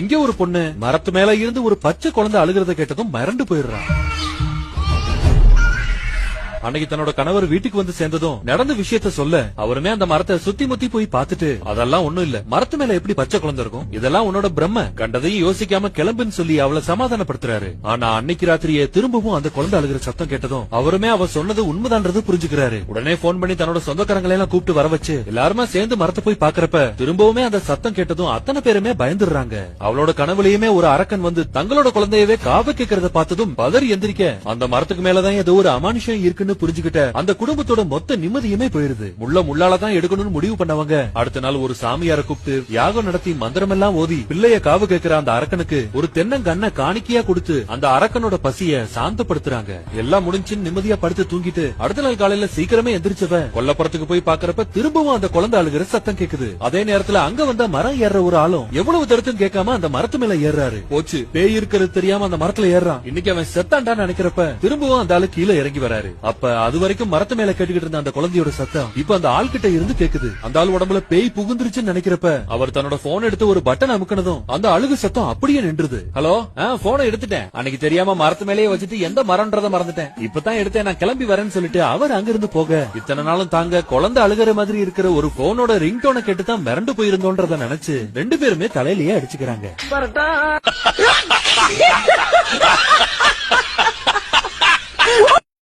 இங்க ஒரு பொண்ணு மரத்து மேல இருந்து ஒரு பச்சை குழந்தை அழுகிறத கேட்டதும் மிரண்டு போயிடுறான். அன்னைக்கு தன்னோட கணவர் வீட்டுக்கு வந்து சேர்ந்ததும் நடந்த விஷயத்த சொல்ல அவருமே அந்த மரத்தை சுத்தி முத்தி போய் பார்த்துட்டு அதெல்லாம் ஒண்ணும் இல்ல, மரத்து மேல எப்படி பச்சை குழந்தை இருக்கும், இதெல்லாம் உன்னோட பிரம்ம, கண்டதையும் யோசிக்காம கிளம்புன்னு சொல்லி அவளை சமாதானப்படுத்துறாரு. ஆனா அன்னைக்கு ராத்திரியே திரும்பவும் அந்த குழந்தை அழுகிற சத்தம் கேட்டதும் அவருமே அவ சொன்னது உண்மைதான்றது புரிஞ்சுக்கிறாரு. உடனே போன் பண்ணி தன்னோட சொந்தக்காரங்களை எல்லாம் கூப்பிட்டு வர வச்சு எல்லாருமே சேர்ந்து மரத்தை போய் பாக்குறப்ப திரும்பவுமே அந்த சத்தம் கேட்டதும் அத்தனை பேருமே பயந்துடுறாங்க. அவளோட கனவுலயுமே ஒரு அரக்கன் வந்து தங்களோட குழந்தையவே காவ கேட்கறத பார்த்ததும் பதறி எந்திரிக்க அந்த மரத்துக்கு மேலதான் ஏதோ ஒரு அமானுஷம் இருக்குன்னு புரிஞ்சுக்கிட்ட அந்த குடும்பத்தோட மொத்த நிம்மதியுமே போயிருது. முள்ளாலதான் எடுக்கணும்னு முடிவு பண்ணவங்க அடுத்த நாள் ஒரு சாமியார கூப்பிட்டு யாகம் நடத்தி மந்திரம் எல்லாம் ஓதி பிள்ளைய காவு கேட்கிற அந்த அரக்கனுக்கு ஒரு தென்னங்கண்ண காணிக்கையா கொடுத்து அந்த அரக்கனோட பசிய சாந்தப்படுத்துறாங்க. எல்லாம் முடிஞ்சுன்னு நிம்மதியா படுத்து தூங்கிட்டு அடுத்த நாள் காலையில சீக்கிரமே எந்திரிச்சவ கொல்லப்புறத்துக்கு போய் பாக்குறப்ப திரும்பவும் அந்த குழந்தை அழுகிற சத்தம் கேக்குது. அதே நேரத்துல அங்க வந்த மரம் ஏற ஒரு ஆளும் எவ்வளவு தடுத்தும் கேட்காம அந்த மரத்து மேல ஏறாரு. போச்சு, பேய் இருக்கிறது தெரியாம அந்த மரத்துல ஏறான். இன்னைக்கு அவன் செத்தாண்டான்னு நினைக்கிறப்ப திரும்பவும் அந்த ஆளு கீழே இறங்கி வராரு. அப்ப அது வரைக்கும் மரத்து மேல கேட்டுக்கிட்டு இருந்த அந்த குழந்தையோட சத்தம் இப்ப அந்த ஆள் கிட்ட இருந்து கேக்குது. அந்த ஆள் உடம்புல பேய் புகுந்துருச்சுன்னு நினைக்கிறப்ப அவர் தன்னோட போன் எடுத்து ஒரு பட்டன் அமுக்கினதும் அந்த அழுகு சத்தம் அப்படியே நின்றுது. ஹலோ, போனை எடுத்துட்டேன், அன்னைக்கு தெரியாம மரத்து மேலேயே வச்சுட்டு எந்த மரம்ன்றத மறந்துட்டேன், இப்பதான் எடுத்தேன், நான் கிளம்பி வரேன்னு சொல்லிட்டு அவர் அங்கிருந்து போக இத்தனை நாளும் தாங்க குழந்தை அழுகிற மாதிரி இருக்கிற ஒரு போனோட ரிங்டோனை கேட்டுதான் மிரண்டு போயிருந்தோன்றத நினைச்சு ரெண்டு பேருமே தலையிலேயே அடிச்சுக்கிறாங்க.